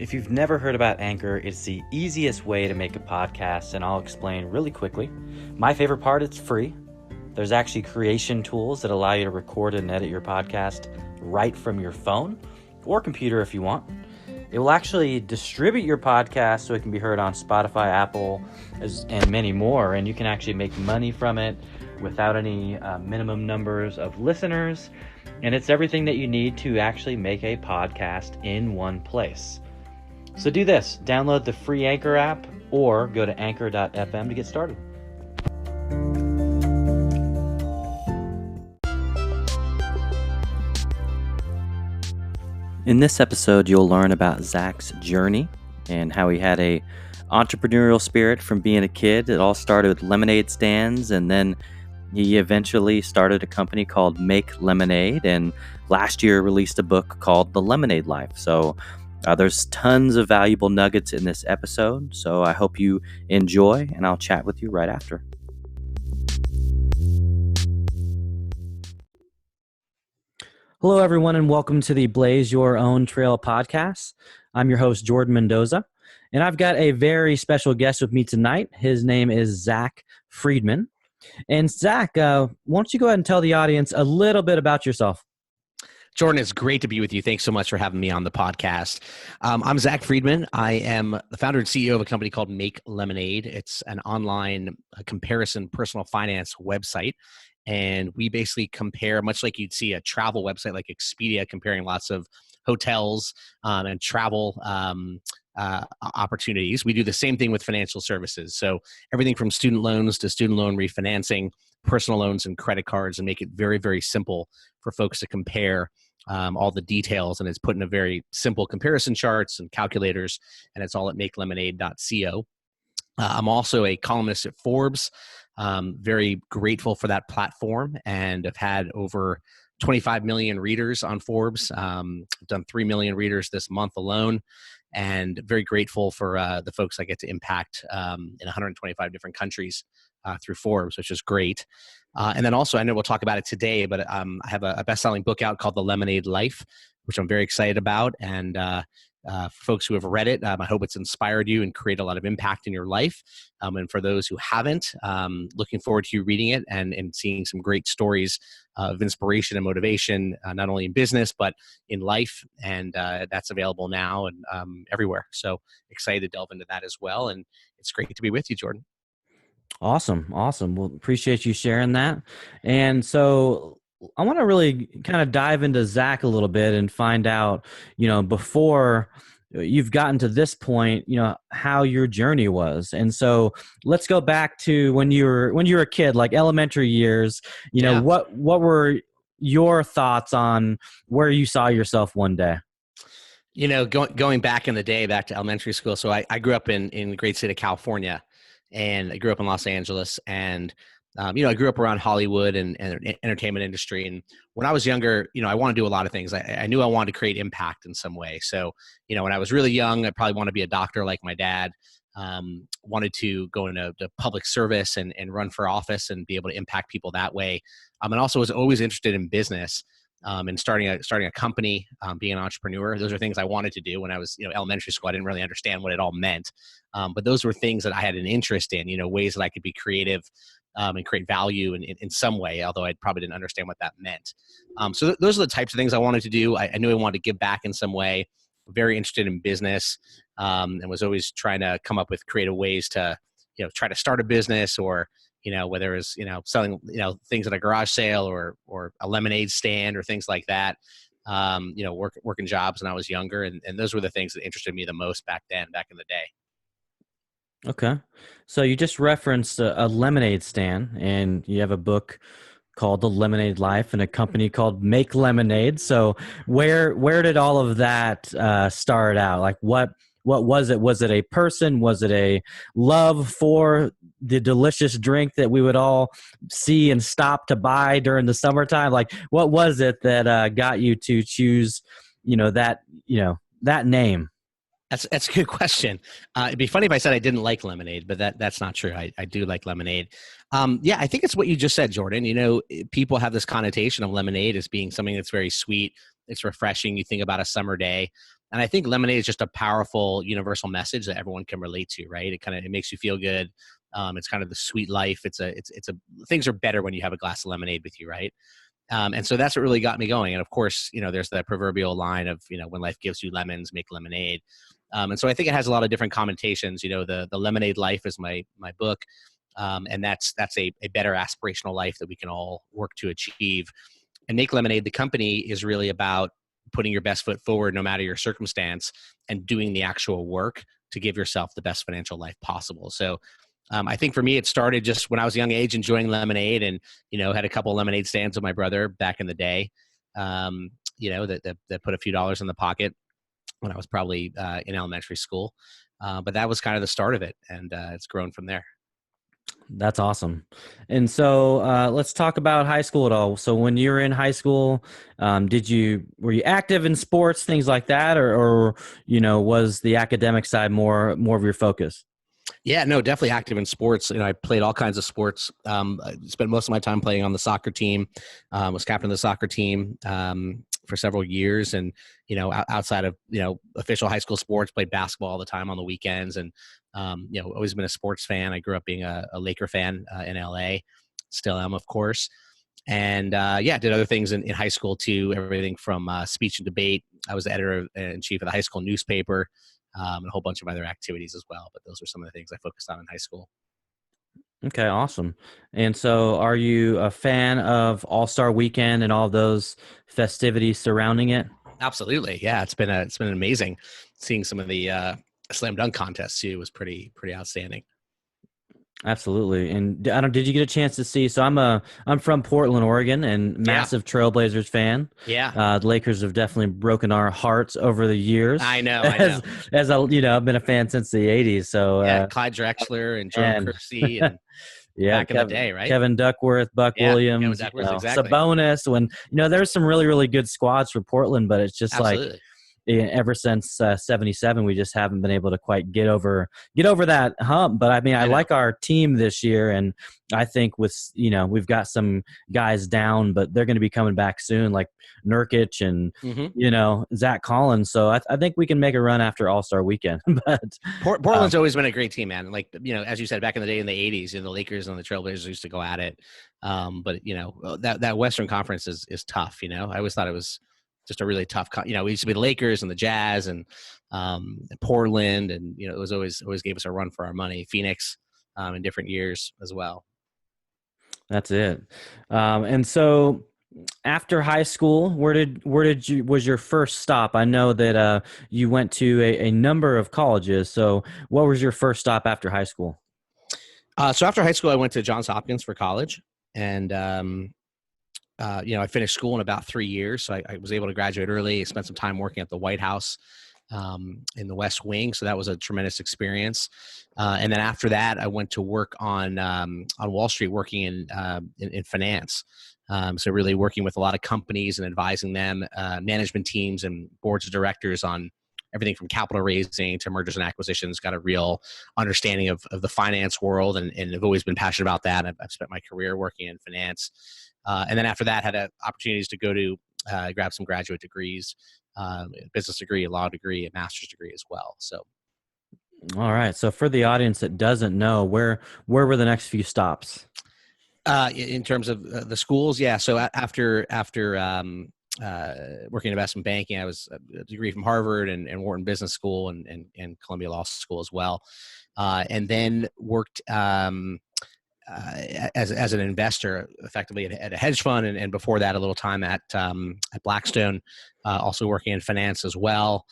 If you've never heard about Anchor, it's the easiest way to make a podcast, and I'll explain really quickly. My favorite part, it's free. There's actually creation tools that allow you to record and edit your podcast right from your phone or computer if you want. It will actually distribute your podcast so it can be heard on Spotify, Apple, and many more, and you can actually make money from it without any minimum numbers of listeners, and it's everything that you need to actually make a podcast in one place. So do this, download the free Anchor app or go to anchor.fm to get started. In this episode, you'll learn about Zack's journey and how he had a entrepreneurial spirit from being a kid. It all started with lemonade stands, and then he eventually started a company called Make Lemonade, and last year released a book called The Lemonade Life. So there's tons of valuable nuggets in this episode, so I hope you enjoy, and I'll chat with you right after. Hello, everyone, and welcome to the Blaze Your Own Trail podcast. I'm your host, Jordan Mendoza, and I've got a very special guest with me tonight. His name is Zack Friedman. And Zack, why don't you go ahead and tell the audience a little bit about yourself? Jordan, it's great to be with you. Thanks so much for having me on the podcast. I'm Zack Friedman. I am the founder and CEO of a company called Make Lemonade. It's an online comparison personal finance website. And we basically compare, much like you'd see a travel website like Expedia, comparing lots of hotels and travel opportunities. We do the same thing with financial services. So everything from student loans to student loan refinancing, personal loans and credit cards, and make it very, very simple for folks to compare all the details. And it's put in a very simple comparison charts and calculators, and it's all at makelemonade.co. I'm also a columnist at Forbes. Very grateful for that platform, and I've had over 25 million readers on Forbes. I've done 3 million readers this month alone, and very grateful for the folks I get to impact in 125 different countries through Forbes, which is great. And then also, I know we'll talk about it today, but I have a best-selling book out called The Lemonade Life, which I'm very excited about. And for folks who have read it, I hope it's inspired you and created a lot of impact in your life. And for those who haven't, looking forward to you reading it and seeing some great stories of inspiration and motivation, not only in business, but in life. And that's available now and everywhere. So excited to delve into that as well. And it's great to be with you, Jordan. Awesome. Well, appreciate you sharing that. And so I want to really kind of dive into Zack a little bit and find out, before you've gotten to this point, how your journey was. And so let's go back to when you were a kid, like elementary years. What were your thoughts on where you saw yourself one day? Going back in the day, back to elementary school. So I grew up in the great state of California, and I grew up in Los Angeles, and I grew up around Hollywood and entertainment industry. And when I was younger, I wanted to do a lot of things. I knew I wanted to create impact in some way. So, when I was really young, I probably wanted to be a doctor like my dad, wanted to go into public service and run for office and be able to impact people that way. And also was always interested in business and starting a company, being an entrepreneur. Those are things I wanted to do when I was, elementary school. I didn't really understand what it all meant. But those were things that I had an interest in, ways that I could be creative and create value in some way, although I probably didn't understand what that meant. So those are the types of things I wanted to do. I knew I wanted to give back in some way. Very interested in business, and was always trying to come up with creative ways to, try to start a business, or, whether it's, selling, things at a garage sale or a lemonade stand or things like that. Working jobs when I was younger. And those were the things that interested me the most back in the day. Okay. So you just referenced a lemonade stand, and you have a book called The Lemonade Life and a company called Make Lemonade. So where did all of that start out? Like what was it? Was it a person? Was it a love for the delicious drink that we would all see and stop to buy during the summertime? Like what was it that got you to choose, that name? That's a good question. It'd be funny if I said I didn't like lemonade, but that's not true. I do like lemonade. I think it's what you just said, Jordan. People have this connotation of lemonade as being something that's very sweet. It's refreshing. You think about a summer day. And I think lemonade is just a powerful universal message that everyone can relate to, right? It makes you feel good. It's kind of the sweet life. Things are better when you have a glass of lemonade with you, right? And so that's what really got me going. And of course, there's that proverbial line of, when life gives you lemons, make lemonade. And so I think it has a lot of different connotations. The Lemonade Life is my book. And that's a better aspirational life that we can all work to achieve. And Make Lemonade, the company, is really about putting your best foot forward no matter your circumstance and doing the actual work to give yourself the best financial life possible. So I think for me, it started just when I was a young age, enjoying lemonade, and had a couple of lemonade stands with my brother back in the day. That put a few dollars in the pocket when I was probably in elementary school. But that was kind of the start of it, and it's grown from there. That's awesome. And so let's talk about high school at all. So when you were in high school, were you active in sports, things like that, or was the academic side more of your focus? Yeah, no, definitely active in sports. I played all kinds of sports. I spent most of my time playing on the soccer team. Was captain of the soccer team for several years, and outside of official high school sports, played basketball all the time on the weekends, and always been a sports fan. I grew up being a Laker fan in LA, still am, of course. And did other things in high school too. Everything from speech and debate. I was the editor in chief of the high school newspaper. And a whole bunch of other activities as well. But those are some of the things I focused on in high school. Okay, awesome. And so are you a fan of All-Star Weekend and all those festivities surrounding it? Absolutely. Yeah, it's been amazing. Seeing some of the slam dunk contests too was pretty outstanding. Absolutely. And did you get a chance to see? So I'm from Portland, Oregon, and massive Trailblazers fan. Yeah. The Lakers have definitely broken our hearts over the years. I know. As I've been a fan since the '80s. So Clyde Drexler and Jordan Kersey and back in the day, right? Kevin Duckworth, Buck Williams, Kevin Duckworth, exactly. Sabonis. When there's some really, really good squads for Portland, but it's just Absolutely. like, ever since '77, we just haven't been able to quite get over that hump. But I mean, I like our team this year, and I think we've got some guys down, but they're going to be coming back soon, like Nurkic and Zach Collins. So I think we can make a run after All-Star Weekend. But Portland's always been a great team, man. Like as you said, back in the day in the '80s, the Lakers and the Trailblazers used to go at it. But that Western Conference is tough. I always thought it was just a really tough, we used to be the Lakers and the Jazz and Portland, and it was always gave us a run for our money. Phoenix in different years as well. That's it. And so after high school, was your first stop? I know that you went to a number of colleges. So what was your first stop after high school? So after high school, I went to Johns Hopkins for college, and I finished school in about 3 years. So I was able to graduate early, spent some time working at the White House in the West Wing. So that was a tremendous experience. And then after that, I went to work on Wall Street, working in finance. So really working with a lot of companies and advising them, management teams and boards of directors on everything from capital raising to mergers and acquisitions. Got a real understanding of the finance world, and I've always been passionate about that. I've spent my career working in finance. And then after that, had opportunities to go to grab some graduate degrees, a business degree, a law degree, a master's degree as well. So, all right. So for the audience that doesn't know, where were the next few stops? In terms of the schools, yeah. So after working in investment banking, I was a degree from Harvard and Wharton Business School and Columbia Law School as well, and then worked as an investor, effectively at a hedge fund, and before that, a little time at Blackstone, also working in finance as well,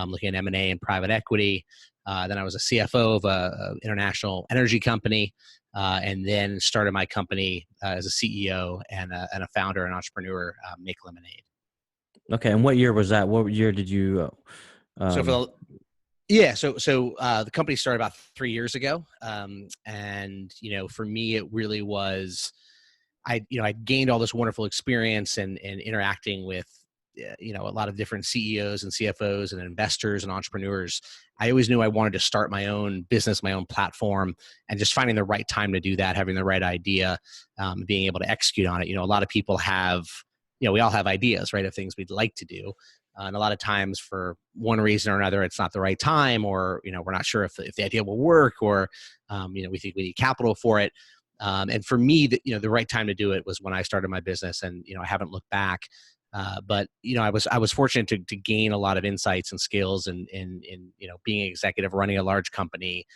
looking at M&A and private equity. Then I was a CFO of a international energy company, and then started my company as a CEO and a founder and entrepreneur, Make Lemonade. Okay, and what year was that? What year did you? The company started about 3 years ago. And for me, it really was, I gained all this wonderful experience and interacting with, a lot of different CEOs and CFOs and investors and entrepreneurs. I always knew I wanted to start my own business, my own platform, and just finding the right time to do that, having the right idea, being able to execute on it. A lot of people have, we all have ideas, right, of things we'd like to do. And a lot of times for one reason or another, it's not the right time, or, we're not sure if the idea will work, or, we think we need capital for it. And for me, the right time to do it was when I started my business, and, I haven't looked back. But I was fortunate to gain a lot of insights and skills in being an executive, running a large company,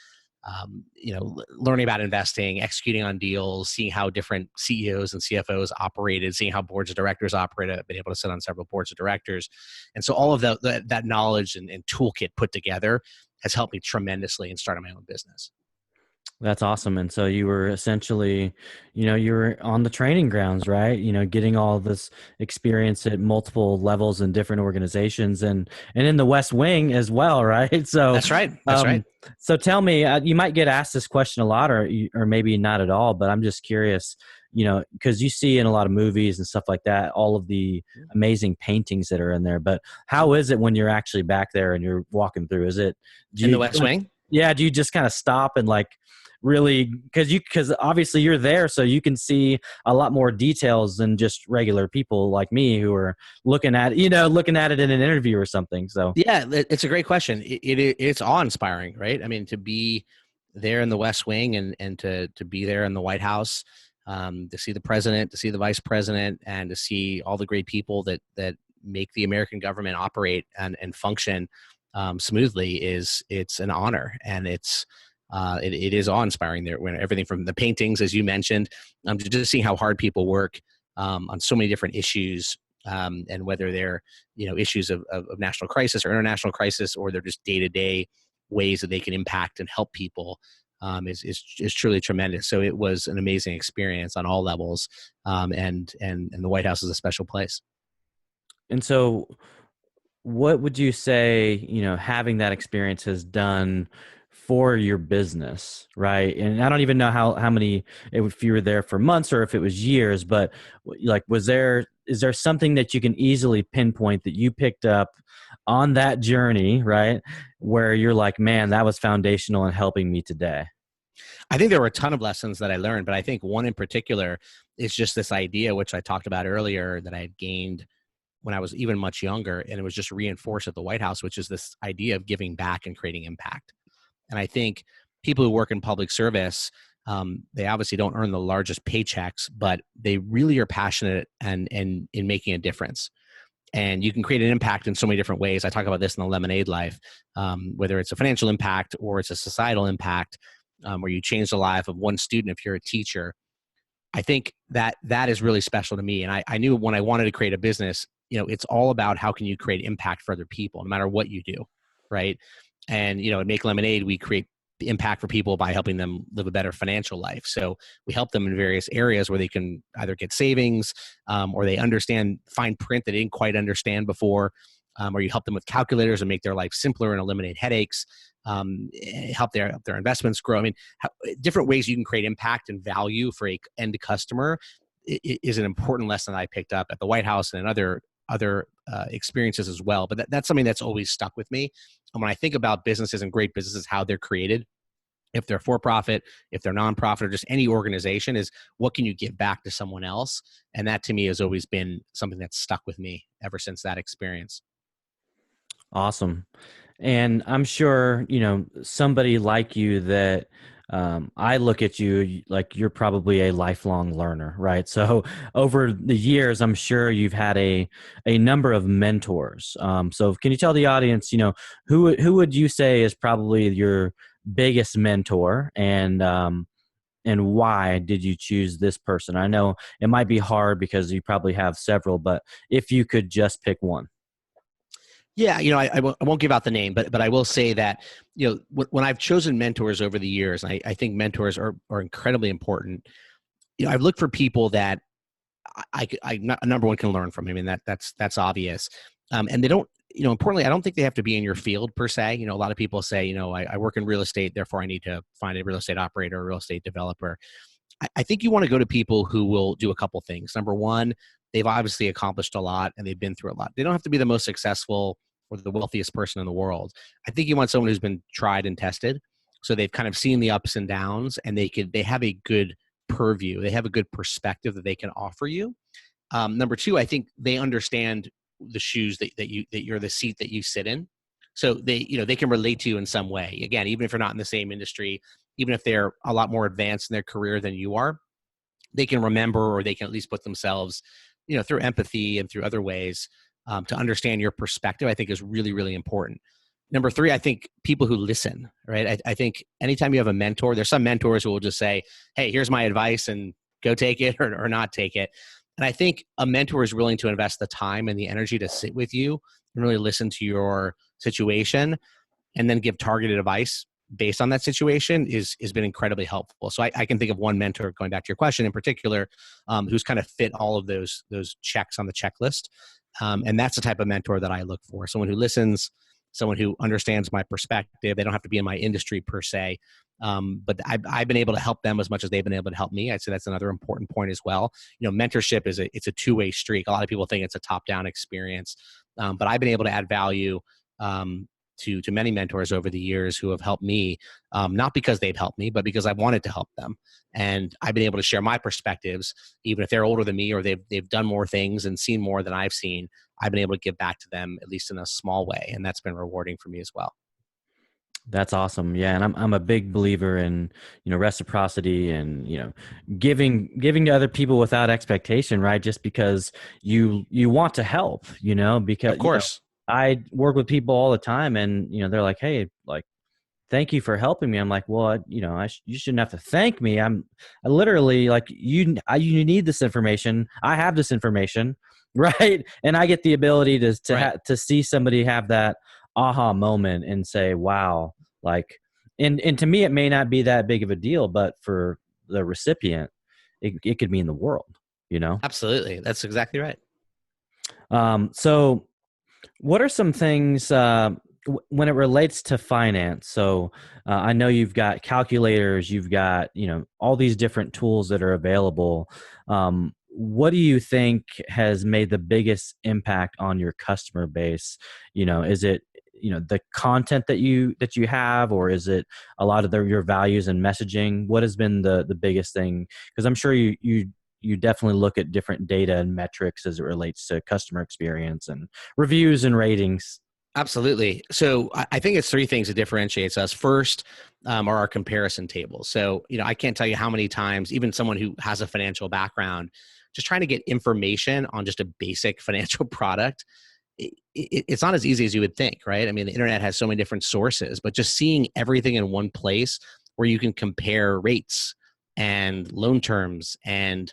learning about investing, executing on deals, seeing how different CEOs and CFOs operated, seeing how boards of directors operate. I've been able to sit on several boards of directors. And so all of that knowledge and toolkit put together has helped me tremendously in starting my own business. That's awesome. And so you were essentially, you were on the training grounds, right? Getting all this experience at multiple levels in different organizations, and in the West Wing as well, right? So That's right. That's right. So tell me, you might get asked this question a lot, or maybe not at all, but I'm just curious, because you see in a lot of movies and stuff like that, all of the amazing paintings that are in there. But how is it when you're actually back there and you're walking through? In the West Wing? Yeah. Do you just kind of stop and really, because obviously you're there, so you can see a lot more details than just regular people like me who are looking at it in an interview or something. So yeah, it's a great question. It's awe-inspiring, right? I mean, to be there in the West Wing, and to be there in the White House, to see the president, to see the vice president, and to see all the great people that make the American government operate and function smoothly it's an honor. And it is awe-inspiring there, when everything from the paintings, as you mentioned, to just seeing how hard people work on so many different issues, and whether they're issues of national crisis or international crisis, or they're just day-to-day ways that they can impact and help people, is truly tremendous. So it was an amazing experience on all levels, and the White House is a special place. And so what would you say, having that experience has done for your business, right? And I don't even know how many, if you were there for months or if it was years, but is there something that you can easily pinpoint that you picked up on that journey, right, where you're like, man, that was foundational in helping me today? I think there were a ton of lessons that I learned, but I think one in particular is just this idea, which I talked about earlier, that I had gained when I was even much younger, and it was just reinforced at the White House, which is this idea of giving back and creating impact. And I think people who work in public service, they obviously don't earn the largest paychecks, but they really are passionate and in making a difference. And you can create an impact in so many different ways. I talk about this in the Lemonade Life, whether it's a financial impact or it's a societal impact, where you change the life of one student if you're a teacher. I think that is really special to me. And I knew when I wanted to create a business, it's all about how can you create impact for other people, no matter what you do, right? And, at Make Lemonade, we create impact for people by helping them live a better financial life. So we help them in various areas where they can either get savings, or they understand fine print that they didn't quite understand before, or you help them with calculators and make their life simpler and eliminate headaches, help their investments grow. I mean, different ways you can create impact and value for a end customer is an important lesson that I picked up at the White House and in other experiences as well. But that's something that's always stuck with me. And when I think about businesses and great businesses, how they're created, if they're for-profit, if they're nonprofit, or just any organization, is what can you give back to someone else? And that to me has always been something that's stuck with me ever since that experience. Awesome. And I'm sure, somebody like you that I look at you like you're probably a lifelong learner, right? So over the years, I'm sure you've had a number of mentors. So can you tell the audience, who would you say is probably your biggest mentor, and why did you choose this person? I know it might be hard because you probably have several, but if you could just pick one. Yeah, I won't give out the name, but I will say that, when I've chosen mentors over the years, I think mentors are incredibly important. I've looked for people that I number one can learn from. I mean, that's obvious. And they don't, importantly, I don't think they have to be in your field per se. A lot of people say, I work in real estate, therefore I need to find a real estate operator, a real estate developer. I think you want to go to people who will do a couple things. Number one, they've obviously accomplished a lot and they've been through a lot. They don't have to be the most successful or the wealthiest person in the world. I think you want someone who's been tried and tested. So they've kind of seen the ups and downs, and they have a good purview. They have a good perspective that they can offer you. Number two, I think they understand the shoes that you're the seat that you sit in. So they can relate to you in some way. Again, even if you're not in the same industry, even if they're a lot more advanced in their career than you are, they can remember, or they can at least put themselves, through empathy and through other ways, to understand your perspective, I think is really, really important. Number three, I think people who listen, right? I think anytime you have a mentor, there's some mentors who will just say, hey, here's my advice and go take it or not take it. And I think a mentor is willing to invest the time and the energy to sit with you and really listen to your situation and then give targeted advice based on that situation has been incredibly helpful. So I can think of one mentor, going back to your question in particular, who's kind of fit all of those checks on the checklist. And that's the type of mentor that I look for. Someone who listens, someone who understands my perspective. They don't have to be in my industry per se. But I've been able to help them as much as they've been able to help me. I'd say that's another important point as well. Mentorship it's a two-way streak. A lot of people think it's a top-down experience. But I've been able to add value to many mentors over the years who have helped me, not because they've helped me, but because I wanted to help them. And I've been able to share my perspectives, even if they're older than me or they've done more things and seen more than I've seen. I've been able to give back to them, at least in a small way. And that's been rewarding for me as well. That's awesome. Yeah. And I'm a big believer in, reciprocity and, giving to other people without expectation, right? Just because you want to help, because Of course. I work with people all the time and, they're like, hey, like, thank you for helping me. I'm like, well, you shouldn't have to thank me. I literally like you need this information. I have this information. Right. And I get the ability to see somebody have that aha moment and say, wow, like, and to me, it may not be that big of a deal, but for the recipient, it could mean the world, Absolutely. That's exactly right. So what are some things when it relates to finance? So I know you've got calculators, you've got, all these different tools that are available. What do you think has made the biggest impact on your customer base? Is it, the content that you have, or is it a lot of your values and messaging? What has been the biggest thing? Because I'm sure you definitely look at different data and metrics as it relates to customer experience and reviews and ratings. Absolutely. So I think it's three things that differentiates us. First, are our comparison tables. So, I can't tell you how many times, even someone who has a financial background, just trying to get information on just a basic financial product, it's not as easy as you would think, right? I mean, the internet has so many different sources, but just seeing everything in one place where you can compare rates and loan terms and,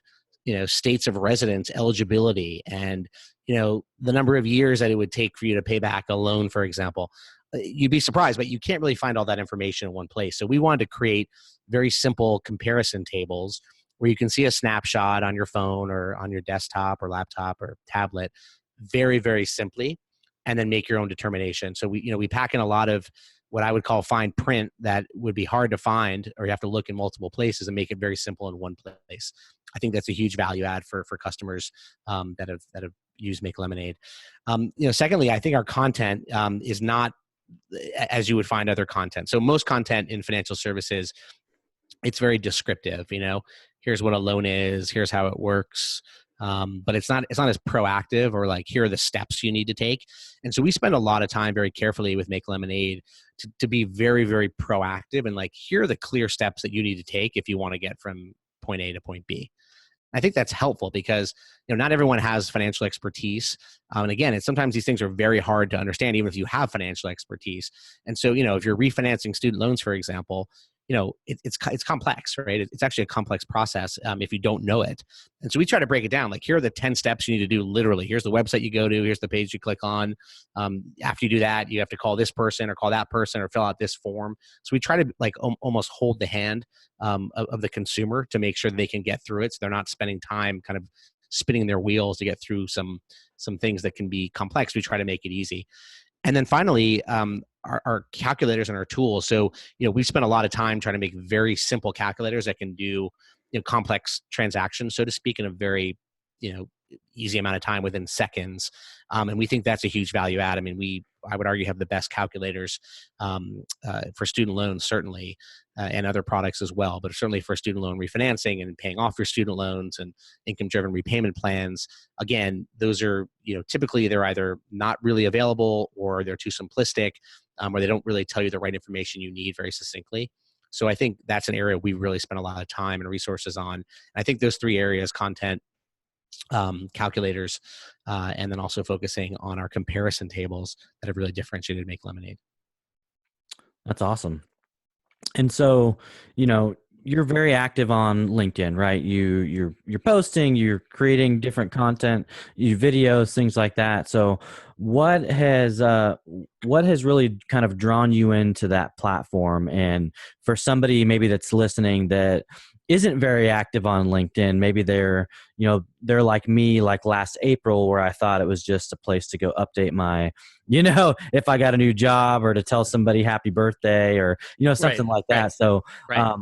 states of residence, eligibility, and, the number of years that it would take for you to pay back a loan, for example, you'd be surprised, but you can't really find all that information in one place. So we wanted to create very simple comparison tables where you can see a snapshot on your phone or on your desktop or laptop or tablet very, very simply, and then make your own determination. So we pack in a lot of what I would call fine print that would be hard to find, or you have to look in multiple places, and make it very simple in one place. I think that's a huge value add for customers that have used Make Lemonade. Secondly, I think our content is not as you would find other content. So most content in financial services, it's very descriptive. Here's what a loan is, here's how it works. But it's not as proactive, or like, here are the steps you need to take. And so we spend a lot of time very carefully with Make Lemonade to be very, very proactive, and like, here are the clear steps that you need to take if you want to get from point A to point B. I think that's helpful because, not everyone has financial expertise. And again, sometimes these things are very hard to understand, even if you have financial expertise. And so, if you're refinancing student loans, for example, it's complex, right? It's actually a complex process if you don't know it. And so we try to break it down. Like, here are the 10 steps you need to do. Literally, here's the website you go to. Here's the page you click on. After you do that, you have to call this person or call that person or fill out this form. So we try to almost hold the hand of the consumer to make sure that they can get through it. So they're not spending time kind of spinning their wheels to get through some things that can be complex. We try to make it easy. And then finally, our calculators and our tools. So, we spent a lot of time trying to make very simple calculators that can do, complex transactions, so to speak, in a very, easy amount of time, within seconds. And we think that's a huge value add. I mean, I would argue have the best calculators for student loans, certainly, and other products as well. But certainly for student loan refinancing and paying off your student loans and income-driven repayment plans, again, those are, typically they're either not really available or they're too simplistic, or they don't really tell you the right information you need very succinctly. So I think that's an area we really spend a lot of time and resources on. And I think those three areas, content, calculators, and then also focusing on our comparison tables that have really differentiated Make Lemonade. That's awesome. And so, you're very active on LinkedIn, right? You're posting, you're creating different content, you videos, things like that. So what has really kind of drawn you into that platform? And for somebody maybe that's listening that isn't very active on LinkedIn, maybe they're like me, like last April, where I thought it was just a place to go update my, if I got a new job or to tell somebody happy birthday or, something like that. Right. So, Right.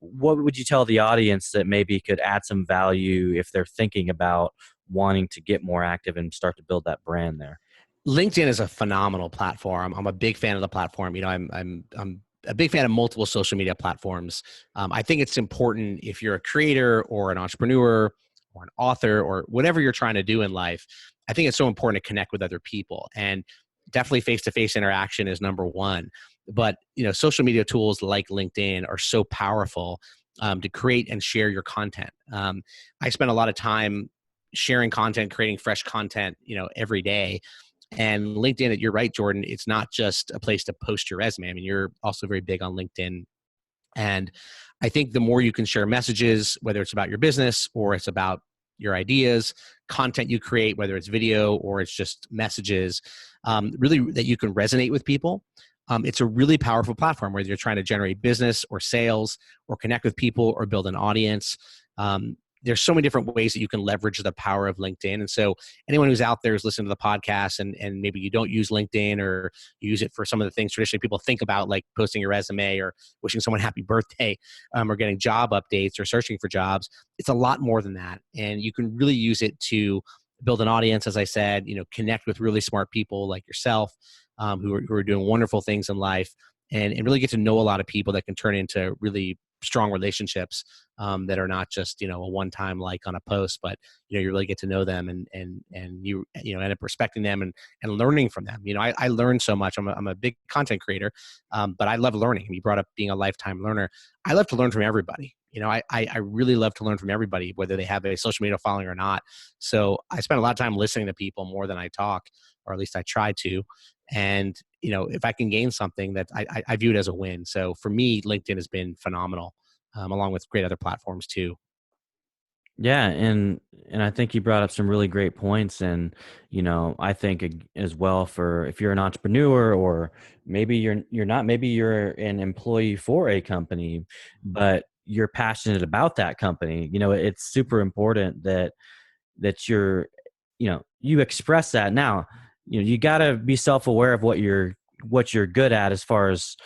what would you tell the audience that maybe could add some value if they're thinking about wanting to get more active and start to build that brand there? LinkedIn is a phenomenal platform. I'm a big fan of the platform. I'm a big fan of multiple social media platforms. I think it's important if you're a creator or an entrepreneur or an author or whatever you're trying to do in life. I think it's so important to connect with other people, and definitely face-to-face interaction is number one. But social media tools like LinkedIn are so powerful to create and share your content. I spend a lot of time sharing content, creating fresh content, every day. And LinkedIn, you're right, Jordan, it's not just a place to post your resume. I mean, you're also very big on LinkedIn. And I think the more you can share messages, whether it's about your business or it's about your ideas, content you create, whether it's video or it's just messages, really that you can resonate with people. It's a really powerful platform, whether you're trying to generate business or sales or connect with people or build an audience. There's so many different ways that you can leverage the power of LinkedIn. And so anyone who's out there is listening to the podcast and maybe you don't use LinkedIn or you use it for some of the things traditionally people think about, like posting your resume or wishing someone happy birthday, or getting job updates or searching for jobs. It's a lot more than that. And you can really use it to build an audience, as I said, connect with really smart people like yourself, who are doing wonderful things in life, and really get to know a lot of people that can turn into really strong relationships, that are not just a one-time like on a post, but you really get to know them and you end up respecting them and learning from them. I learn so much. I'm a big content creator, but I love learning. You brought up being a lifetime learner. I love to learn from everybody. I really love to learn from everybody, whether they have a social media following or not. So I spend a lot of time listening to people more than I talk, or at least I try to. And if I can gain something, that I view it as a win. So for me, LinkedIn has been phenomenal, along with great other platforms too. Yeah, and I think you brought up some really great points, and I think as well, for if you're an entrepreneur or maybe you're not, maybe you're an employee for a company, but you're passionate about that company. It's super important that you express that. Now, you got to be self-aware of what you're good at, as far as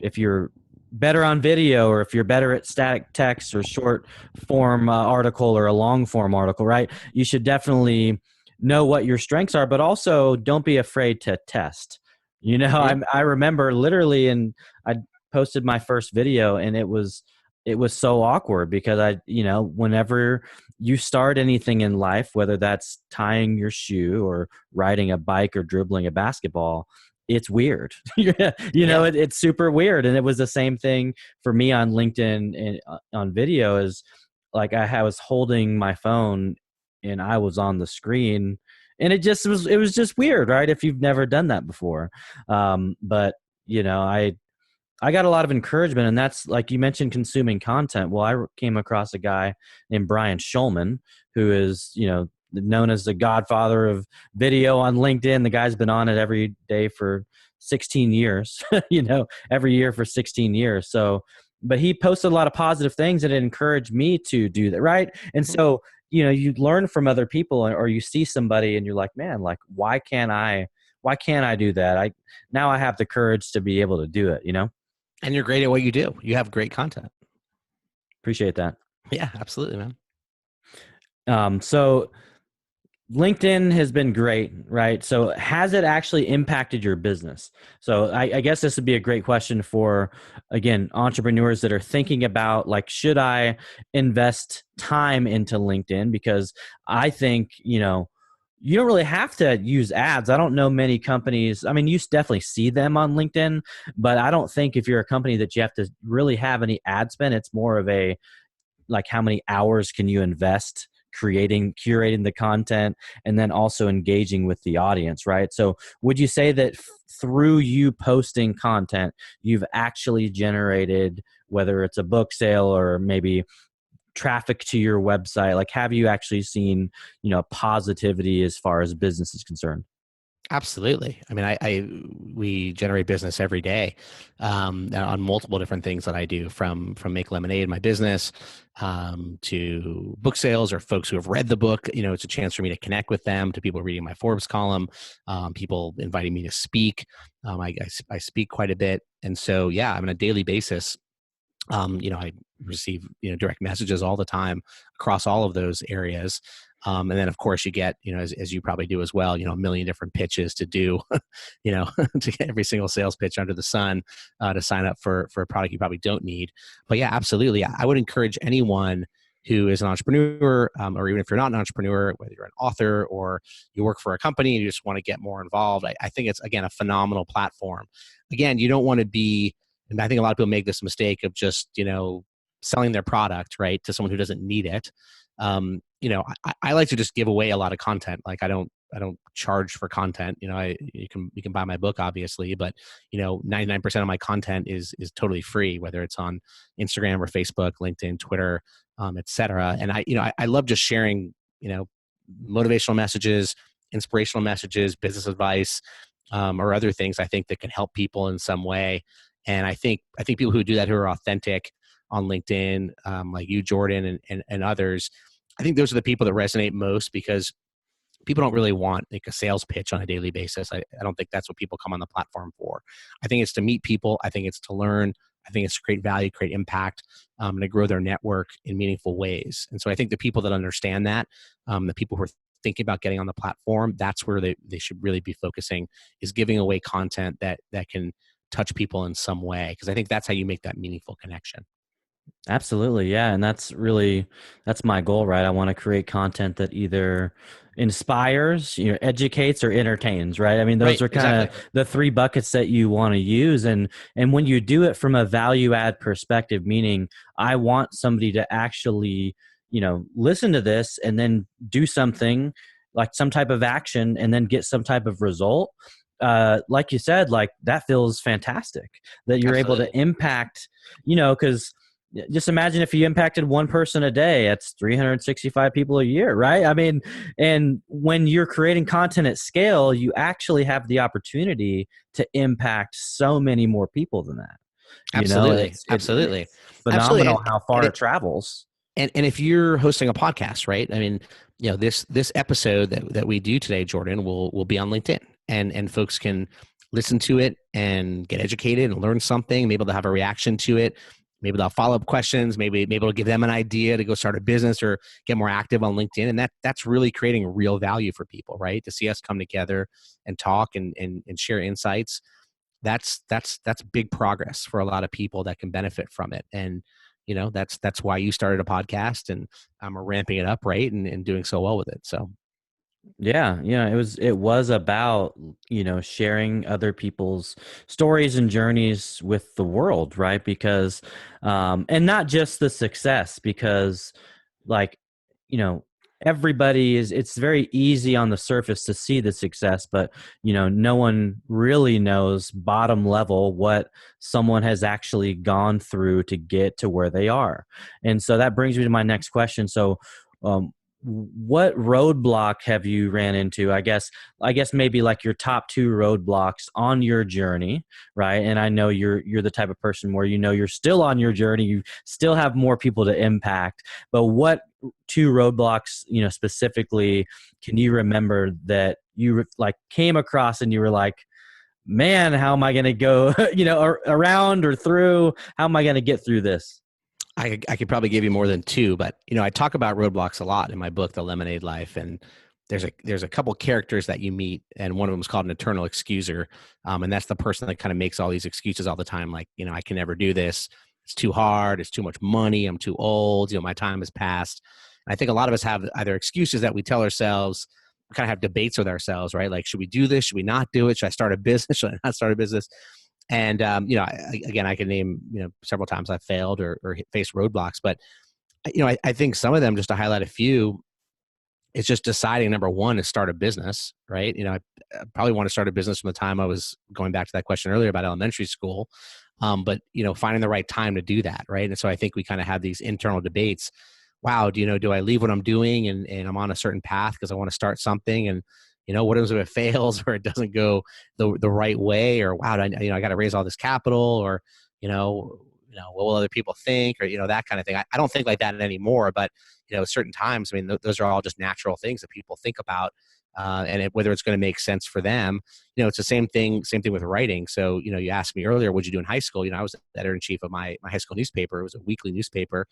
if you're better on video or if you're better at static text or short form article or a long form article, right? You should definitely know what your strengths are, but also don't be afraid to test. Mm-hmm. I remember literally, and I posted my first video, and it was so awkward because whenever you start anything in life, whether that's tying your shoe or riding a bike or dribbling a basketball, it's weird. Yeah. It's super weird. And it was the same thing for me on LinkedIn and on video. Is like I was holding my phone and I was on the screen, and it was just weird, right? If you've never done that before. But I got a lot of encouragement, and that's like you mentioned, consuming content. Well, I came across a guy named Brian Schulman, who is, known as the godfather of video on LinkedIn. The guy's been on it every day for 16 years, every year for 16 years. So, but he posted a lot of positive things, and it encouraged me to do that. Right. And Mhm. so, you learn from other people, or you see somebody and you're like, man, like, why can't I do that? Now I have the courage to be able to do it. And you're great at what you do. You have great content. Appreciate that. Yeah, absolutely, man. So LinkedIn has been great, right? So has it actually impacted your business? So I guess this would be a great question for, again, entrepreneurs that are thinking about like, should I invest time into LinkedIn? Because I think, you don't really have to use ads. I don't know many companies. I mean, you definitely see them on LinkedIn, but I don't think if you're a company that you have to really have any ad spend. It's more of a, like, how many hours can you invest curating the content, and then also engaging with the audience, right? So would you say that through you posting content, you've actually generated, whether it's a book sale or maybe traffic to your website, like, have you actually seen, positivity as far as business is concerned? Absolutely. I mean, we generate business every day on multiple different things that I do, from Make Lemonade, my business, to book sales or folks who have read the book. It's a chance for me to connect with them, to people reading my Forbes column, people inviting me to speak. I speak quite a bit, and so yeah, on a daily basis, I receive direct messages all the time across all of those areas. And then of course you get, as you probably do as well, a million different pitches to do, to get every single sales pitch under the sun, to sign up for a product you probably don't need. But yeah, absolutely. I would encourage anyone who is an entrepreneur, or even if you're not an entrepreneur, whether you're an author or you work for a company and you just want to get more involved, I think it's, again, a phenomenal platform. Again, you don't want to be, and I think a lot of people make this mistake of just, selling their product, right, to someone who doesn't need it. I like to just give away a lot of content. Like I don't charge for content. You can buy my book, obviously, but 99% of my content is totally free, whether it's on Instagram or Facebook, LinkedIn, Twitter, etc. And I love just sharing, motivational messages, inspirational messages, business advice, or other things I think that can help people in some way. And I think people who do that, who are authentic on LinkedIn, like you, Jordan, and others, I think those are the people that resonate most, because people don't really want like a sales pitch on a daily basis. I don't think that's what people come on the platform for. I think it's to meet people. I think it's to learn. I think it's to create value, create impact, and to grow their network in meaningful ways. And so I think the people that understand that, the people who are thinking about getting on the platform, that's where they should really be focusing, is giving away content that can touch people in some way. Because I think that's how you make that meaningful connection. Absolutely. Yeah. And that's my goal, right? I want to create content that either inspires, educates or entertains, right? I mean, those Right. are kind Exactly. of the three buckets that you want to use. And when you do it from a value add perspective, meaning I want somebody to actually, listen to this and then do something, like some type of action, and then get some type of result. Like you said, like, that feels fantastic that you're able to Absolutely. impact, because just imagine if you impacted one person a day, that's 365 people a year, right? I mean, and when you're creating content at scale, you actually have the opportunity to impact so many more people than that. Absolutely. Absolutely. It's Absolutely. phenomenal how far it travels. And if you're hosting a podcast, right? I mean, this episode that we do today, Jordan, will be on LinkedIn, and folks can listen to it and get educated and learn something. Maybe they'll have a reaction to it. Maybe they'll follow up questions. Maybe it'll give them an idea to go start a business or get more active on LinkedIn. And that's really creating real value for people, right? To see us come together and talk and share insights. That's big progress for a lot of people that can benefit from it. And that's why you started a podcast, and are ramping it up, right, and doing so well with it. So Yeah, it was about, sharing other people's stories and journeys with the world, right? Because and not just the success, because, like, you know everybody is, it's very easy on the surface to see the success, but no one really knows bottom level what someone has actually gone through to get to where they are. And so that brings me to my next question. So um, what roadblock have you ran into? I guess maybe like your top two roadblocks on your journey, right? And I know you're the type of person where you're still on your journey, you still have more people to impact, but what two roadblocks, specifically, can you remember that you like came across and you were like, man, how am I going to go, around or through? How am I going to get through this? I could probably give you more than two, but I talk about roadblocks a lot in my book, The Lemonade Life, and there's a couple characters that you meet, and one of them is called an eternal excuser, and that's the person that kind of makes all these excuses all the time, like, I can never do this. It's too hard. It's too much money. I'm too old. My time has passed. And I think a lot of us have either excuses that we tell ourselves. We kind of have debates with ourselves, right? Like, should we do this? Should we not do it? Should I start a business? Should I not start a business? And again, I can name several times I've failed or faced roadblocks, but I think some of them, just to highlight a few, it's just deciding, number one, to start a business, right? I probably want to start a business from the time I was going back to that question earlier about elementary school. But finding the right time to do that, right? And so I think we kind of have these internal debates. Wow, do I leave what I'm doing and I'm on a certain path because I want to start something, and what if it fails or it doesn't go the right way, or wow, I got to raise all this capital, or what will other people think, or that kind of thing. I don't think like that anymore, but certain times, I mean, those are all just natural things that people think about, and whether it's going to make sense for them. It's the same thing with writing. So you asked me earlier, what'd you do in high school? I was the editor-in-chief of my high school newspaper. It was a weekly newspaper.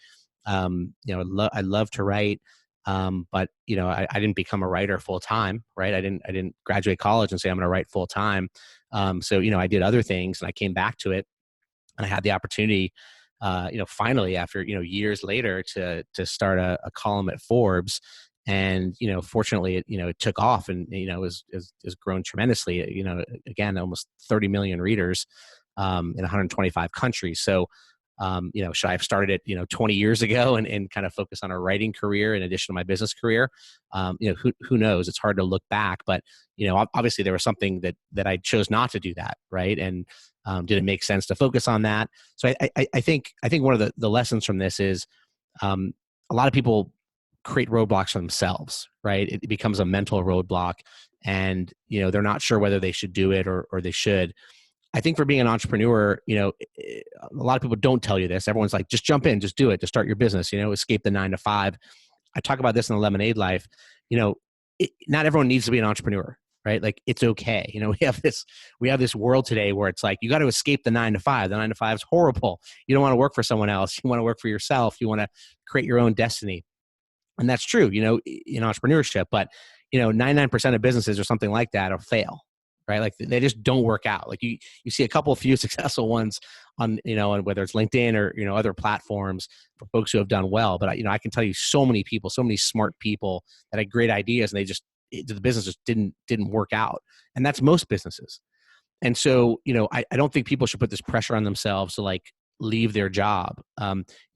I love to write, but I didn't become a writer full time, right? I didn't graduate college and say I'm going to write full time. So I did other things, and I came back to it, and I had the opportunity, finally after years later, to start a column at Forbes. And fortunately, it took off, and has grown tremendously. Again, almost 30 million readers in 125 countries. So should I have started it 20 years ago and kind of focus on a writing career in addition to my business career? Who knows? It's hard to look back, but obviously there was something that I chose not to do that, right? And did it make sense to focus on that? So I think one of the lessons from this is a lot of people create roadblocks for themselves, right? It becomes a mental roadblock, and they're not sure whether they should do it or they should. I think for being an entrepreneur, a lot of people don't tell you this. Everyone's like, just jump in, just do it, just start your business, escape the 9 to 5. I talk about this in the Lemonade Life. Not everyone needs to be an entrepreneur, right? Like, it's okay. We have this world today where it's like, you got to escape the 9 to 5. The 9 to 5 is horrible. You don't want to work for someone else. You want to work for yourself. You want to create your own destiny. And that's true, in entrepreneurship, but 99% of businesses or something like that will fail. Right? Like, they just don't work out. Like, you see a couple of few successful ones on, whether it's LinkedIn or, other platforms for folks who have done well. But I can tell you so many people, so many smart people that had great ideas, and the business just didn't work out. And that's most businesses. And so, I don't think people should put this pressure on themselves to like leave their job.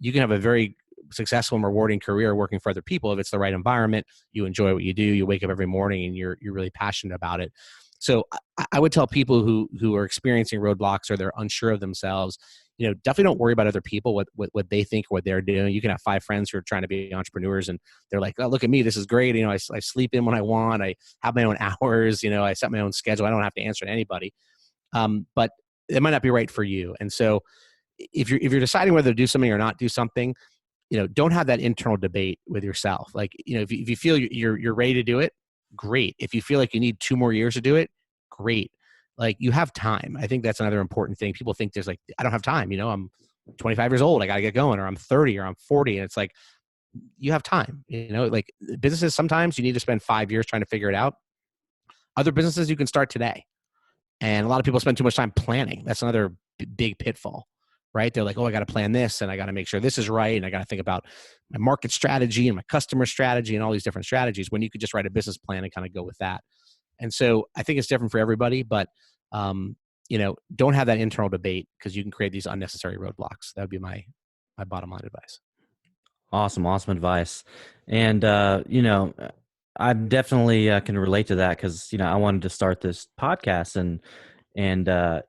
You can have a very successful and rewarding career working for other people if it's the right environment. You enjoy what you do. You wake up every morning and you're really passionate about it. So I would tell people who are experiencing roadblocks or they're unsure of themselves, definitely don't worry about other people, what they think, what they're doing. You can have 5 friends who are trying to be entrepreneurs, and they're like, oh, look at me, this is great. I sleep in when I want. I have my own hours. I set my own schedule. I don't have to answer to anybody. But it might not be right for you. And so if you're deciding whether to do something or not do something, don't have that internal debate with yourself. Like, if you feel you're ready to do it, great. If you feel like you need 2 more years to do it, great. Like, you have time. I think that's another important thing. People think there's like, I don't have time. I'm 25 years old. I got to get going, or I'm 30 or I'm 40. And it's like, you have time, like businesses, sometimes you need to spend 5 years trying to figure it out. Other businesses you can start today. And a lot of people spend too much time planning. That's another big pitfall, right? They're like, oh, I got to plan this, and I got to make sure this is right, and I got to think about my market strategy and my customer strategy and all these different strategies, when you could just write a business plan and kind of go with that. And so I think it's different for everybody, but don't have that internal debate, because you can create these unnecessary roadblocks. That would be my bottom line advice. Awesome advice. And I definitely can relate to that, because I wanted to start this podcast, and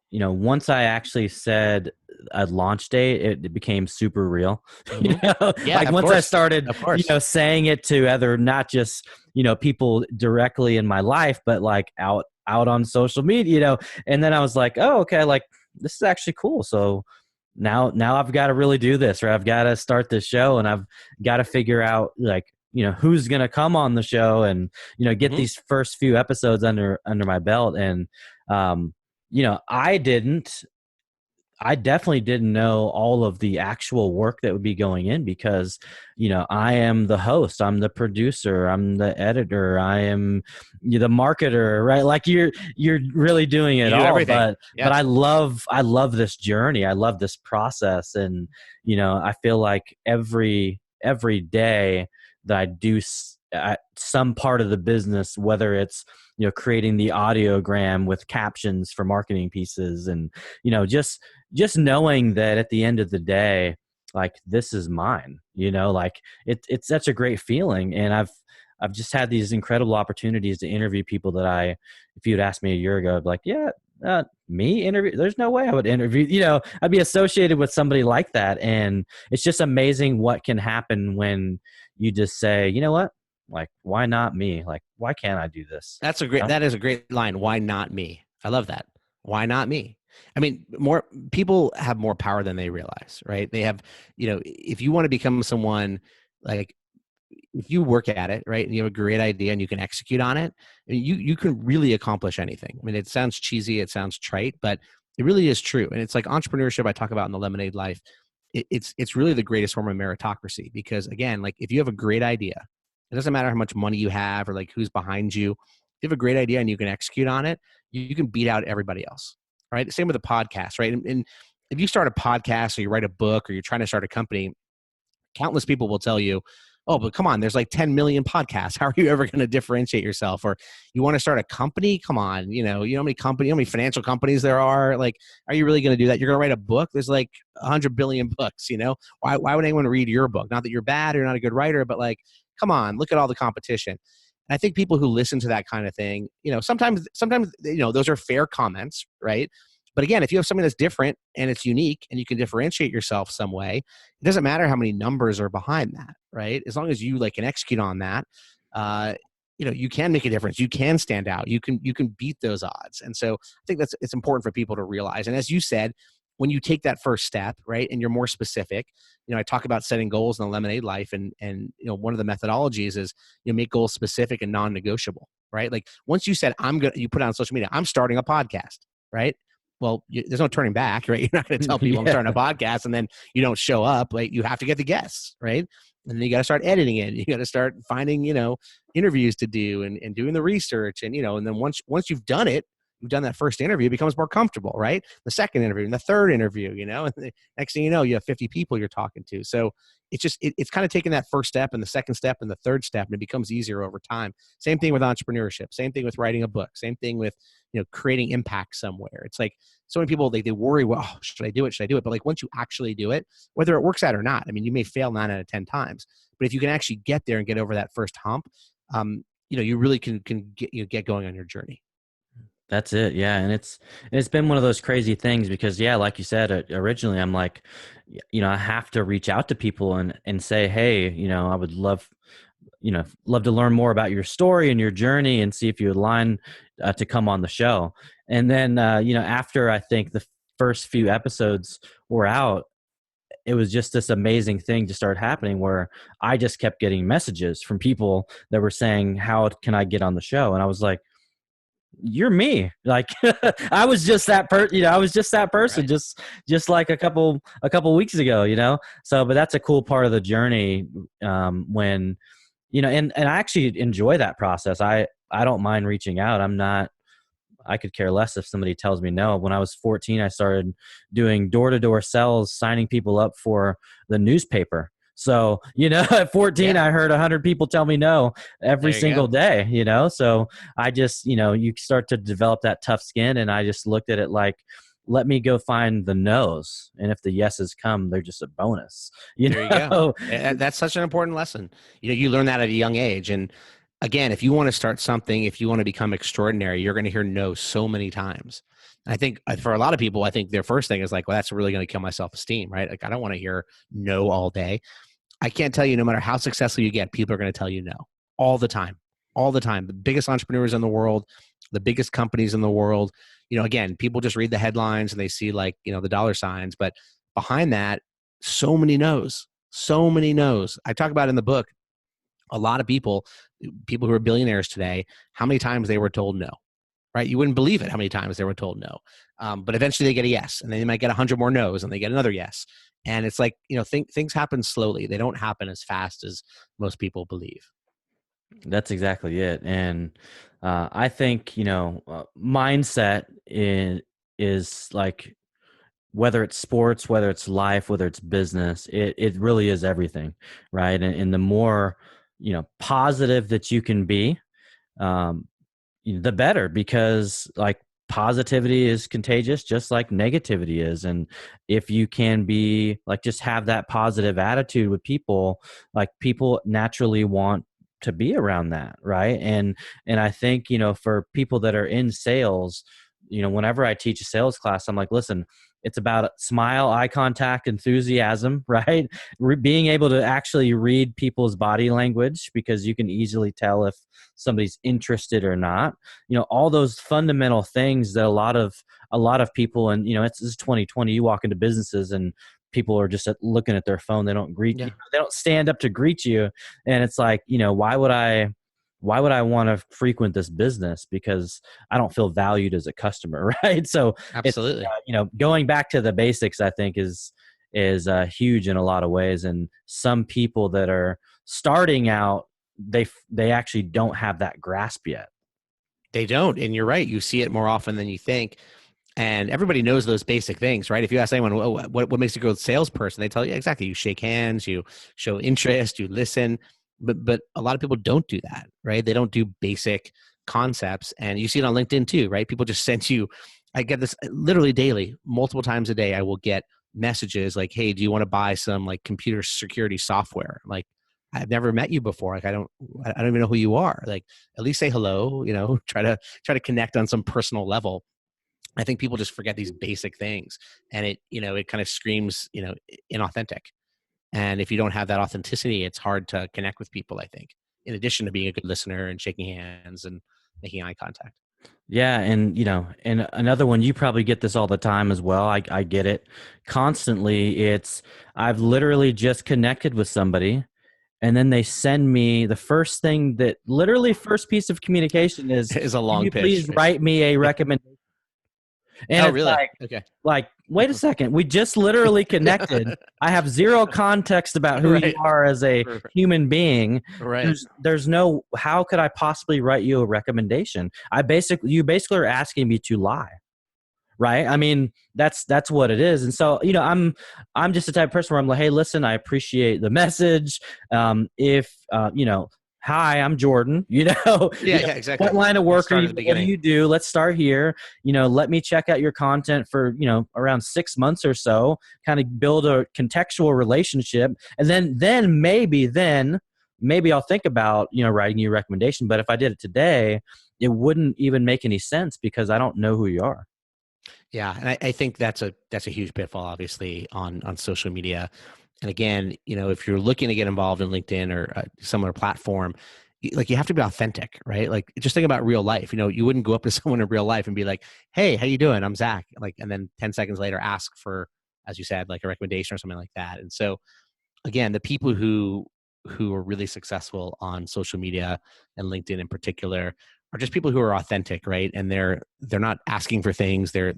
once I actually said a launch date, it became super real. Mm-hmm. Yeah, like, once I started, saying it to other, not just people directly in my life, but like out on social media, and then I was like, oh, okay, like, this is actually cool. So now I've got to really do this, or I've got to start this show, and I've got to figure out, like, who's going to come on the show, and, get Mm-hmm. these first few episodes under my belt. And, I didn't I definitely didn't know all of the actual work that would be going in because, I am the host, I'm the producer, I'm the editor, I am the marketer, right? Like you're really doing You it do all, everything. but Yeah. I love this journey. I love this process, and I feel like every day that I do some part of the business, whether it's creating the audiogram with captions for marketing pieces, and just knowing that at the end of the day, like this is mine, like it's such a great feeling. And I've just had these incredible opportunities to interview people that if you'd asked me a year ago, I'd be like, yeah, me interview, there's no way I would interview, I'd be associated with somebody like that. And it's just amazing what can happen when you just say, you know what, like, why not me? Like, why can't I do this? That is a great line. Why not me? I love that. Why not me? I mean, more people have more power than they realize, right? They have, if you want to become someone, like, if you work at it, right, and you have a great idea and you can execute on it, I mean, you can really accomplish anything. I mean, it sounds cheesy, it sounds trite, but it really is true. And it's like entrepreneurship I talk about in the Lemonade Life. It's really the greatest form of meritocracy, because again, like, if you have a great idea, it doesn't matter how much money you have or like who's behind you. If you have a great idea and you can execute on it, you can beat out everybody else, right? Same with a podcast, right? And if you start a podcast or you write a book or you're trying to start a company, countless people will tell you, oh, but come on, there's like 10 million podcasts. How are you ever going to differentiate yourself? Or you want to start a company? Come on, how many financial companies there are? Like, are you really going to do that? You're going to write a book? There's like 100 billion books, Why would anyone read your book? Not that you're bad or not a good writer, but like, come on, look at all the competition. And I think people who listen to that kind of thing, sometimes, those are fair comments, right? But again, if you have something that's different and it's unique and you can differentiate yourself some way, it doesn't matter how many numbers are behind that, right? As long as you can execute on that, you can make a difference. You can stand out. You can beat those odds. And so I think it's important for people to realize. And as you said, when you take that first step, right, and you're more specific, I talk about setting goals in the Lemonade Life, and one of the methodologies is make goals specific and non-negotiable, right? Like, once you said you put it on social media, I'm starting a podcast, right? Well, there's no turning back, right? You're not going to tell people I'm starting a podcast and then you don't show up. Like, you have to get the guests, right? And then you got to start editing it. You got to start finding, interviews to do and doing the research. And, and then once you've done it, you've done that first interview, it becomes more comfortable, right? The second interview and the third interview, and the next thing you know, you have 50 people you're talking to. So it's just, it's kind of taking that first step and the second step and the third step, and it becomes easier over time. Same thing with entrepreneurship, same thing with writing a book, same thing with, creating impact somewhere. It's like, so many people, they worry, well, oh, should I do it? Should I do it? But like, once you actually do it, whether it works out or not, I mean, you may fail 9 out of 10 times, but if you can actually get there and get over that first hump, you really can get going on your journey. That's it. Yeah. And it's been one of those crazy things because, yeah, like you said, originally I'm like, I have to reach out to people and say, hey, I would love to learn more about your story and your journey and see if you would line to come on the show. And then, after I think the first few episodes were out, it was just this amazing thing to start happening where I just kept getting messages from people that were saying, how can I get on the show? And I was like, you're me. Like, I was just that I was just that person, Right. just like a couple weeks ago, so, but that's a cool part of the journey. When, and I actually enjoy that process. I don't mind reaching out. I could care less if somebody tells me no. When I was 14, I started doing door-to-door sales, signing people up for the newspaper. So, at 14, Yeah. I heard 100 people tell me no every single day, So I just, you start to develop that tough skin. And I just looked at it like, let me go find the no's. And if the yeses come, they're just a bonus, There you go. That's such an important lesson. You learn that at a young age. And again, if you want to start something, if you want to become extraordinary, you're going to hear no so many times. And I think for a lot of people, I think their first thing is like, well, that's really going to kill my self-esteem, right? Like, I don't want to hear no all day. I can't tell you, no matter how successful you get, people are going to tell you no all the time, all the time. The biggest entrepreneurs in the world, the biggest companies in the world, again, people just read the headlines and they see like, the dollar signs, but behind that, so many no's, so many no's. I talk about in the book, a lot of people who are billionaires today, how many times they were told no, right? You wouldn't believe it how many times they were told no. But eventually they get a yes, and then they might get 100 more no's, and they get another yes. And it's like, things happen slowly. They don't happen as fast as most people believe. That's exactly it. And I think, mindset is like, whether it's sports, whether it's life, whether it's business, it really is everything, right? And the more, positive that you can be, um, the better, because like positivity is contagious just like negativity is. And if you can be like, just have that positive attitude with people, like people naturally want to be around that, right? And I think, for people that are in sales, whenever I teach a sales class, I'm like, listen, it's about smile, eye contact, enthusiasm, right? Being able to actually read people's body language, because you can easily tell if somebody's interested or not. All those fundamental things that a lot of people, and it's 2020, you walk into businesses and people are just looking at their phone. They don't greet you, Yeah, they don't stand up to greet you. And it's like, why would I want to frequent this business? Because I don't feel valued as a customer, right? So it's absolutely. going back to the basics, I think is huge in a lot of ways. And some people that are starting out, they actually don't have that grasp yet. They don't. And you're right. You see it more often than you think. And everybody knows those basic things, right? If you ask anyone, what makes a good salesperson, they tell you exactly. You shake hands, you show interest, you listen. But a lot of people don't do that, right? They don't do basic concepts. And you see it on LinkedIn too, right? People just send you, I get this literally daily, multiple times a day. I will get messages like, hey, do you want to buy some like computer security software? Like, I've never met you before. Like, I don't even know who you are. Like, at least say hello, try to connect on some personal level. I think people just forget these basic things, and it kind of screams, inauthentic. And if you don't have that authenticity, it's hard to connect with people, I think, in addition to being a good listener and shaking hands and making eye contact. Yeah, and another one, you probably get this all the time as well. I get it constantly. I've literally just connected with somebody, and then they send me the first thing, that literally first piece of communication is, Is a can long you pitch, please right? write me a recommendation? And Oh, it's really? like, Okay. wait a second, we just literally connected. I have zero context about who you Right. are as a human being. Right. There's no, how could I possibly write you a recommendation? You basically are asking me to lie, right? I mean, that's what it is. And so, I'm just the type of person where I'm like, hey, listen, I appreciate the message. If hi, I'm Jordan. Yeah. Yeah. What Exactly. line of Let's work are start at you? the What do beginning. you do? Let's start here. Let me check out your content for around 6 months or so. Kind of build a contextual relationship, and then maybe I'll think about writing you a recommendation. But if I did it today, it wouldn't even make any sense, because I don't know who you are. Yeah, and I think that's a huge pitfall, obviously, on social media. And again, if you're looking to get involved in LinkedIn or a similar platform, like, you have to be authentic, right? Like, just think about real life. You wouldn't go up to someone in real life and be like, "Hey, how you doing? I'm Zach." Like, and then 10 seconds later, ask for, as you said, like a recommendation or something like that. And so, again, the people who are really successful on social media and LinkedIn in particular are just people who are authentic, right? And they're not asking for things. They're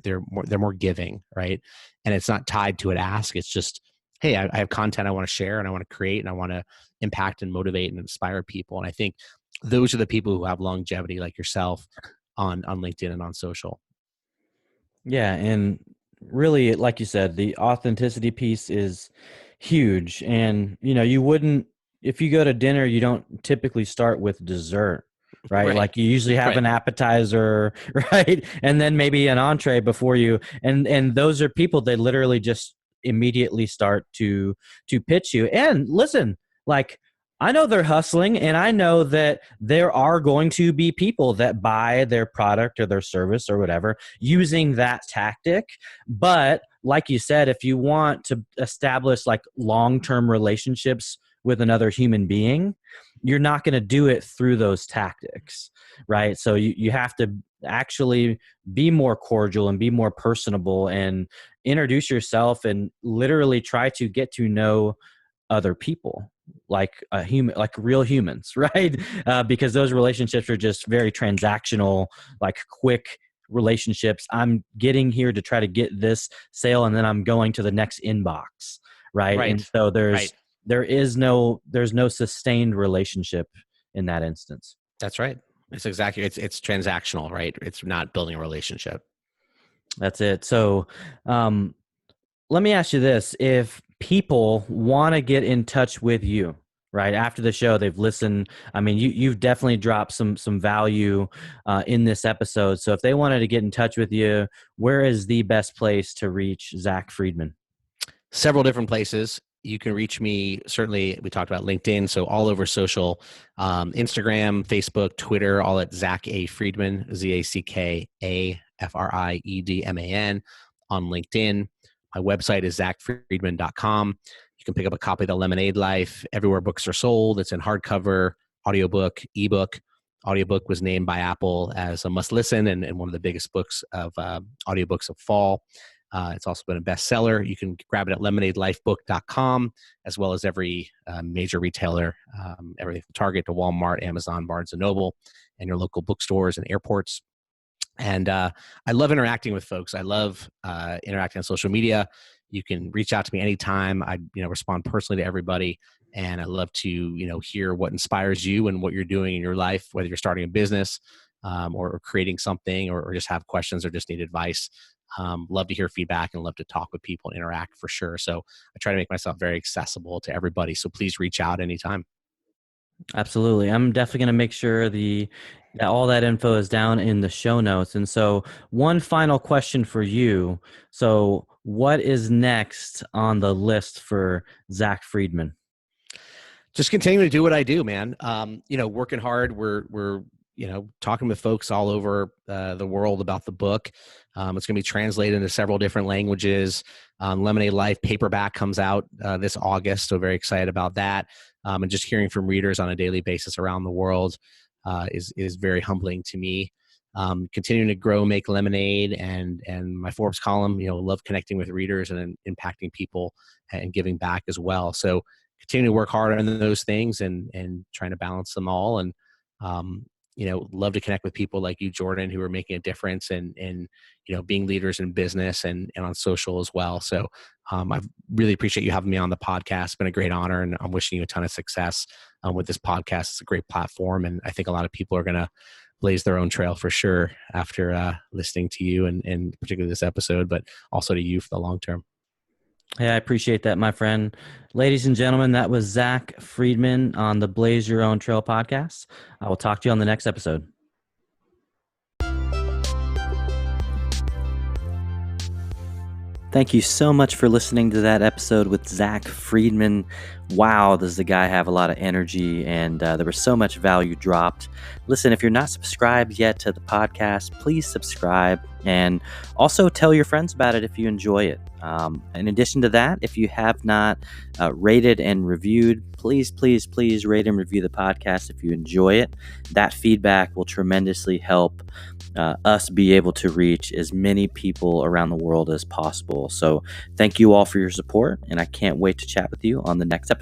more giving, right? And it's not tied to an ask. It's just, hey, I have content I want to share and I want to create and I want to impact and motivate and inspire people. And I think those are the people who have longevity, like yourself, on LinkedIn and on social. Yeah, and really, like you said, the authenticity piece is huge. And you wouldn't, if you go to dinner, you don't typically start with dessert, right? Right. Like, you usually have Right. an appetizer, right? And then maybe an entree before you. And those are people, they literally just immediately start to pitch you. And listen, like, I know they're hustling, and I know that there are going to be people that buy their product or their service or whatever using that tactic. But like you said, if you want to establish like long-term relationships with another human being, you're not going to do it through those tactics, right? So you have to actually be more cordial and be more personable and introduce yourself and literally try to get to know other people, like a human, like real humans, right? Because those relationships are just very transactional, like quick relationships. I'm getting here to try to get this sale, and then I'm going to the next inbox, right? And Right. so Right. there's no sustained relationship in that instance. That's right. It's transactional, right? It's not building a relationship. That's it. So, um, let me ask you this. If people want to get in touch with you, right, after the show, they've listened. I mean, you've definitely dropped some value in this episode. So if they wanted to get in touch with you, where is the best place to reach Zack Friedman? Several different places. You can reach me. Certainly, we talked about LinkedIn, so all over social, Instagram, Facebook, Twitter, all at Zack A. Friedman, ZackAFriedman on LinkedIn. My website is zackfriedman.com. You can pick up a copy of The Lemonade Life everywhere books are sold. It's in hardcover, audiobook, ebook. Audiobook was named by Apple as a must listen and one of the biggest books of audiobooks of fall. It's also been a bestseller. You can grab it at lemonadelifebook.com, as well as every major retailer, everything from Target to Walmart, Amazon, Barnes & Noble, and your local bookstores and airports. And I love interacting with folks. I love interacting on social media. You can reach out to me anytime. I respond personally to everybody. And I love to hear what inspires you and what you're doing in your life, whether you're starting a business or creating something or just have questions or just need advice. Love to hear feedback and love to talk with people and interact for sure. So I try to make myself very accessible to everybody. So please reach out anytime. Absolutely. I'm definitely going to make sure that all that info is down in the show notes. And so one final question for you. So what is next on the list for Zack Friedman? Just continuing to do what I do, man. Working hard. We're talking with folks all over the world about the book. It's going to be translated into several different languages. Lemonade Life paperback comes out this August, so very excited about that. And just hearing from readers on a daily basis around the world is very humbling to me. Continuing to grow, make lemonade, and my Forbes column. Love connecting with readers and impacting people and giving back as well. So continue to work hard on those things and trying to balance them all. And love to connect with people like you, Jordan, who are making a difference and being leaders in business and on social as well. So I really appreciate you having me on the podcast. It's been a great honor, and I'm wishing you a ton of success with this podcast. It's a great platform, and I think a lot of people are going to blaze their own trail for sure after listening to you and particularly this episode, but also to you for the long term. Hey, I appreciate that, my friend. Ladies and gentlemen, that was Zack Friedman on the Blaze Your Own Trail podcast. I will talk to you on the next episode. Thank you so much for listening to that episode with Zack Friedman. Wow, does the guy have a lot of energy, and there was so much value dropped. Listen, if you're not subscribed yet to the podcast, please subscribe, and also tell your friends about it if you enjoy it. In addition to that, if you have not rated and reviewed, please rate and review the podcast if you enjoy it. That feedback will tremendously help us be able to reach as many people around the world as possible. So thank you all for your support, and I can't wait to chat with you on the next episode.